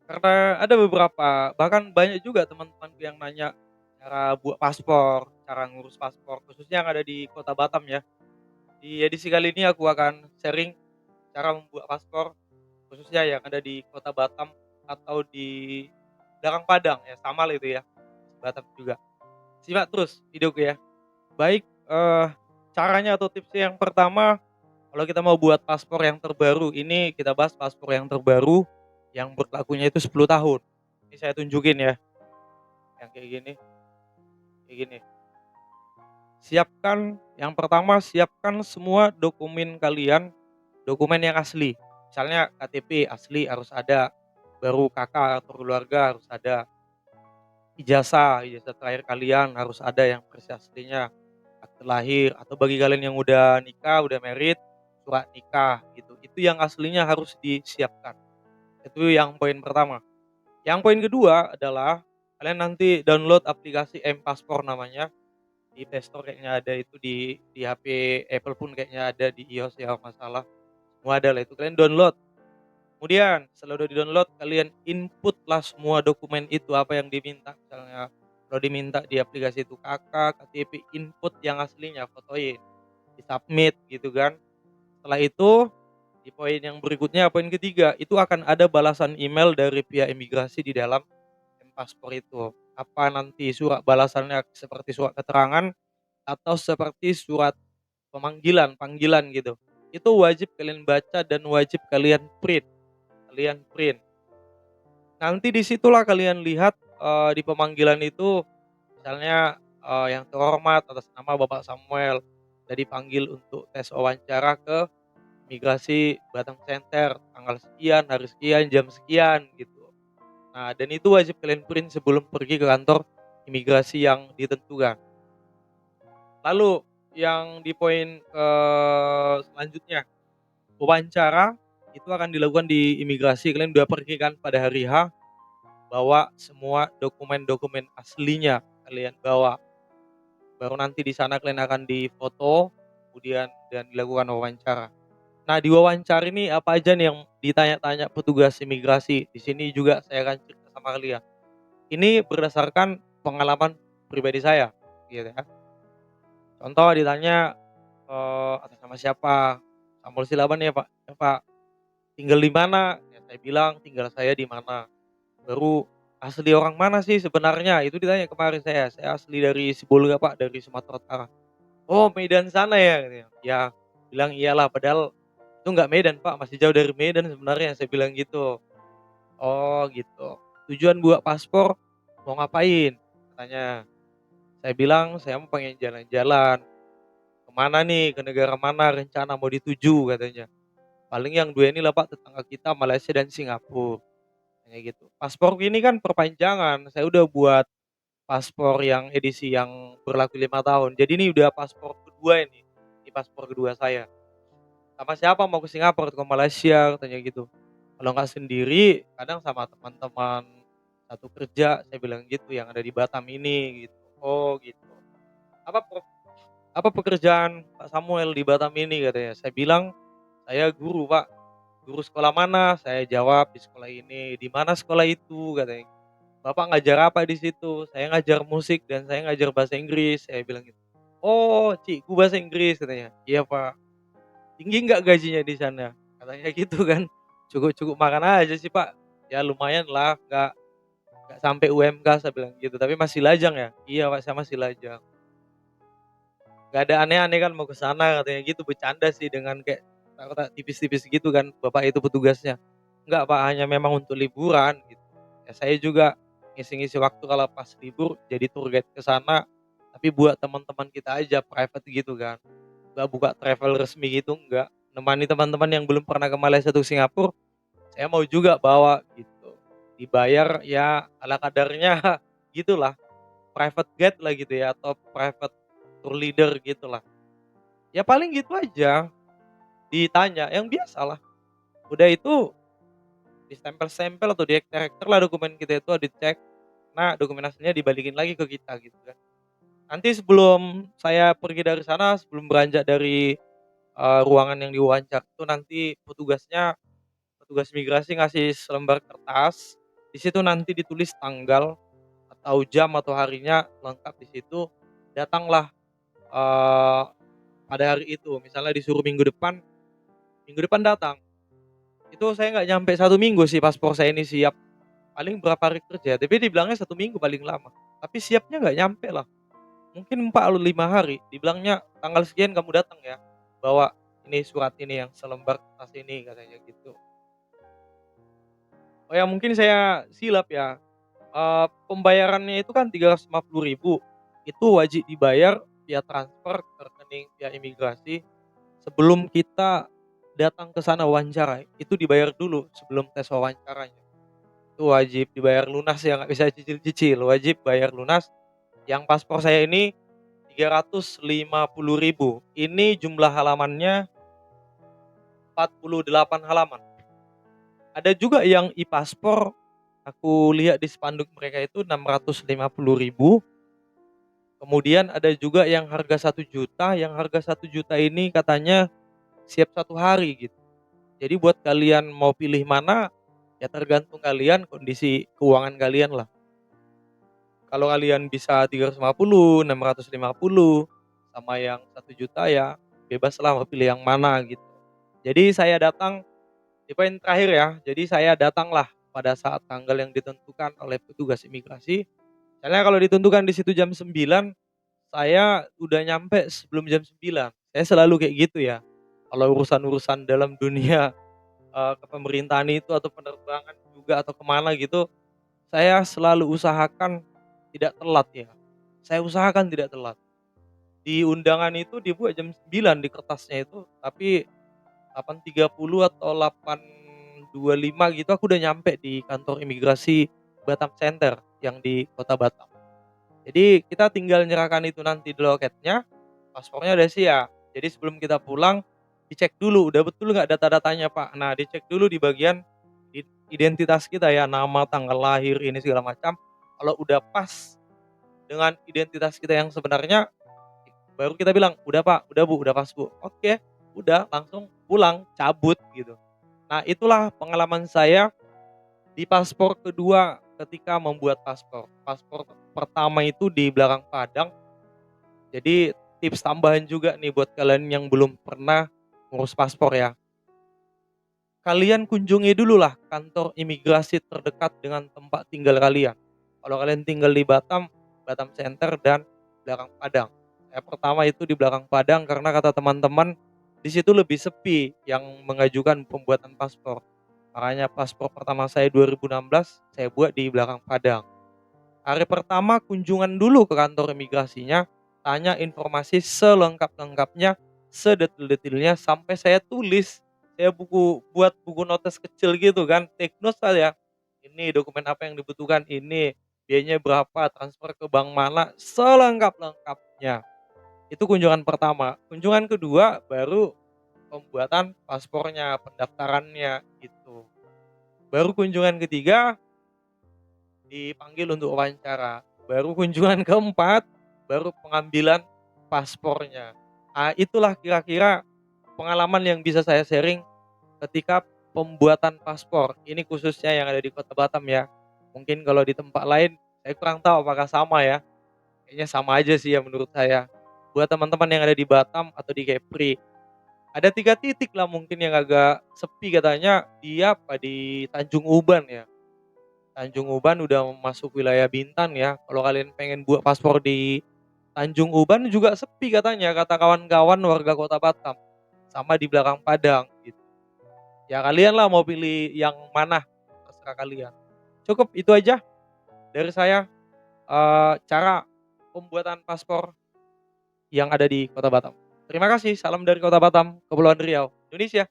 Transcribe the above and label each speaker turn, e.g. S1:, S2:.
S1: Karena ada beberapa, bahkan banyak juga teman-temanku yang nanya cara buat paspor, cara ngurus paspor, khususnya yang ada di kota Batam ya. Di edisi kali ini aku akan sharing cara membuat paspor, khususnya yang ada di kota Batam atau di Darang Padang ya, sama lah itu ya, Batam juga. Simak terus videoku ya. Baik, caranya atau tipsnya yang pertama, kalau kita mau buat paspor yang terbaru, ini kita bahas paspor yang terbaru yang berlakunya itu 10 tahun. Ini saya tunjukin ya, yang kayak gini. Siapkan yang pertama, siapkan semua dokumen kalian, dokumen yang asli. Misalnya KTP asli harus ada, baru kakak atau keluarga harus ada, ijazah terakhir kalian harus ada yang versi aslinya, akte lahir atau bagi kalian yang udah nikah, udah married, surat nikah gitu. Itu yang aslinya harus disiapkan. Itu yang poin pertama. Yang poin kedua adalah kalian nanti download aplikasi M-Paspor namanya, di Play Store kayaknya ada itu, di HP Apple pun kayaknya ada, di iOS ya kalau nggak salah, semua ada lah itu, kalian download. Kemudian setelah udah di-download, kalian input-lah semua dokumen itu apa yang diminta. Misalnya kalau diminta di aplikasi itu KTP, input yang aslinya, fotoin, di-submit gitu kan. Setelah itu, di poin yang berikutnya, poin ketiga, itu akan ada balasan email dari pihak imigrasi di dalam paspor itu. Apa nanti surat balasannya seperti surat keterangan atau seperti surat panggilan gitu. Itu wajib kalian baca dan wajib kalian print. Nanti disitulah kalian lihat, di pemanggilan itu misalnya, yang terhormat atas nama Bapak Samuel, jadi dipanggil untuk tes wawancara ke imigrasi Batam Center, tanggal sekian, hari sekian, jam sekian gitu. Nah, dan itu wajib kalian print sebelum pergi ke kantor imigrasi yang ditentukan. Lalu yang di poin, selanjutnya, wawancara itu akan dilakukan di imigrasi. Kalian udah pergi kan pada hari H, bawa semua dokumen-dokumen aslinya kalian bawa. Baru nanti di sana kalian akan difoto, kemudian dan dilakukan wawancara. Nah, di wawancara ini apa aja nih yang ditanya-tanya petugas imigrasi? Di sini juga saya akan cerita sama kalian. Ini berdasarkan pengalaman pribadi saya, gitu ya. Contoh ditanya, atas nama siapa? Samuel Silaban ya Pak, ya Pak. Tinggal di mana? Ya saya bilang tinggal saya di mana. Baru, asli orang mana sih sebenarnya? Itu ditanya kemarin saya asli dari Sibolga Pak, dari Sumatera Utara. Oh Medan sana ya? Katanya. Ya, bilang iyalah padahal itu nggak Medan Pak, masih jauh dari Medan sebenarnya, saya bilang gitu. Oh gitu. Tujuan buat paspor mau ngapain? Katanya. Saya bilang saya mau pengen jalan-jalan. Kemana nih? Ke negara mana rencana mau dituju katanya. Paling yang 2 ini lah Pak, tetangga kita Malaysia dan Singapura, kayak gitu. Paspor ini kan perpanjangan, saya udah buat paspor yang edisi yang berlaku 5 tahun. Jadi ini udah paspor kedua ini paspor kedua saya. Sama siapa mau ke Singapura atau ke Malaysia katanya gitu. Kalau nggak sendiri, kadang sama teman-teman satu kerja, saya bilang gitu, yang ada di Batam ini gitu. Oh gitu. Apa apa pekerjaan Pak Samuel di Batam ini katanya. Saya bilang, "Saya guru Pak." "Guru sekolah mana?" Saya jawab, "Di sekolah ini." "Di mana sekolah itu?" katanya. "Bapak ngajar apa di situ?" "Saya ngajar musik dan saya ngajar bahasa Inggris." Saya bilang gitu. "Oh, cikgu bahasa Inggris," katanya. "Iya Pak." "Tinggi nggak gajinya di sana?" Katanya gitu kan. "Cukup-cukup makan aja sih Pak." "Ya lumayan lah, nggak sampai UMK," saya bilang gitu. "Tapi masih lajang ya?" "Iya Pak, saya masih lajang." "Nggak ada aneh-aneh kan mau ke sana," katanya gitu, bercanda sih dengan kayak kata-kata tipis-tipis gitu kan, bapak itu petugasnya. "Enggak Pak, hanya memang untuk liburan," gitu. Ya saya juga ngisi-ngisi waktu kalau pas libur jadi tour guide ke sana, tapi buat teman-teman kita aja, private gitu kan. Nggak buka travel resmi gitu, enggak. Nemani teman-teman yang belum pernah ke Malaysia atau Singapura, saya mau juga bawa gitu. Dibayar ya ala kadarnya gitulah, private guide lah gitu ya, atau private tour leader gitulah. Ya paling gitu aja, ditanya yang biasalah. Udah itu distempel-stempel atau dihektar-hektar lah dokumen kita itu, dicek. Nah, dokumen aslinya dibalikin lagi ke kita gitu kan. Nanti sebelum saya pergi dari sana, sebelum beranjak dari, ruangan yang diwawancara itu nanti petugas imigrasi ngasih selembar kertas, Di situ nanti ditulis tanggal atau jam atau harinya lengkap di situ. Datanglah, eee, pada hari itu, misalnya disuruh minggu depan datang. Itu saya nggak nyampe 1 minggu sih paspor saya ini siap, paling berapa hari kerja, tapi dibilangnya 1 minggu paling lama. Tapi siapnya nggak nyampe lah, mungkin 4 atau 5 hari, dibilangnya, "Tanggal sekian kamu datang ya, bawa ini surat ini yang selembar kertas ini," katanya gitu. Oh ya mungkin saya silap ya, pembayarannya itu kan 350.000, itu wajib dibayar via transfer ke rekening via imigrasi sebelum kita datang ke sana wawancara, itu dibayar dulu sebelum tes wawancaranya. Itu wajib dibayar lunas ya, nggak bisa cicil-cicil, wajib bayar lunas. Yang paspor saya ini 350.000, ini jumlah halamannya 48 halaman. Ada juga yang e-paspor, aku lihat di spanduk mereka itu 650.000. Kemudian ada juga yang harga 1 juta, yang harga 1 juta ini katanya siap 1 hari gitu. Jadi buat kalian mau pilih mana, ya tergantung kalian, kondisi keuangan kalian lah. Kalau kalian bisa 350, 650, sama yang 1 juta ya bebaslah mau pilih yang mana gitu. Jadi saya datang di poin terakhir ya, jadi saya datanglah pada saat tanggal yang ditentukan oleh petugas imigrasi. Misalnya kalau ditentukan di situ jam 9, saya udah nyampe sebelum jam 9. Saya selalu kayak gitu ya. Kalau urusan-urusan dalam dunia, kepemerintahan itu atau penerbangan juga atau kemana gitu, saya selalu usahakan tidak telat ya. Saya usahakan tidak telat. Di undangan itu dibuat jam 9 di kertasnya itu, tapi 8.30 atau 8.25 gitu aku udah nyampe di kantor imigrasi Batam Center yang di Kota Batam. Jadi kita tinggal nyerahkan itu nanti di loketnya, paspornya udah siap. Jadi sebelum kita pulang, dicek dulu udah betul nggak data-datanya Pak. Nah dicek dulu di bagian identitas kita ya, nama, tanggal lahir, ini segala macam. Kalau udah pas dengan identitas kita yang sebenarnya, baru kita bilang, "Udah Pak, udah Bu, udah pas Bu." Oke, udah langsung pulang, cabut gitu. Nah itulah pengalaman saya di paspor kedua ketika membuat paspor. Paspor pertama itu di belakang Padang, jadi tips tambahan juga nih buat kalian yang belum pernah ngurus paspor ya. Kalian kunjungi dululah kantor imigrasi terdekat dengan tempat tinggal kalian. Kalau kalian tinggal di Batam, Batam Center dan belakang Padang. Saya pertama itu di belakang Padang karena kata teman-teman di situ lebih sepi yang mengajukan pembuatan paspor. Makanya paspor pertama saya 2016 saya buat di belakang Padang. Hari pertama kunjungan dulu ke kantor imigrasinya, tanya informasi selengkap-lengkapnya, sedetil-detilnya sampai saya tulis. Saya buat buku notes kecil gitu kan, take notes saya. Ini dokumen apa yang dibutuhkan, ini biayanya berapa, transfer ke bank mana, selengkap-lengkapnya. Itu kunjungan pertama. Kunjungan kedua baru pembuatan paspornya, pendaftarannya gitu. Baru kunjungan ketiga dipanggil untuk wawancara, baru kunjungan keempat, baru pengambilan paspornya. Ah, itulah kira-kira pengalaman yang bisa saya sharing ketika pembuatan paspor. Ini khususnya yang ada di Kota Batam ya. Mungkin kalau di tempat lain, saya kurang tahu apakah sama ya. Kayaknya sama aja sih ya menurut saya. Buat teman-teman yang ada di Batam atau di Kepri, ada 3 titik lah mungkin yang agak sepi katanya, dia apa, di Tanjung Uban ya. Tanjung Uban udah masuk wilayah Bintan ya. Kalau kalian pengen buat paspor di Tanjung Uban juga sepi katanya, kata kawan-kawan warga Kota Batam. Sama di belakang Padang gitu. Ya kalian lah mau pilih yang mana, terserah kalian. Cukup itu aja dari saya, cara pembuatan paspor yang ada di Kota Batam. Terima kasih, salam dari Kota Batam, Kepulauan Riau, Indonesia.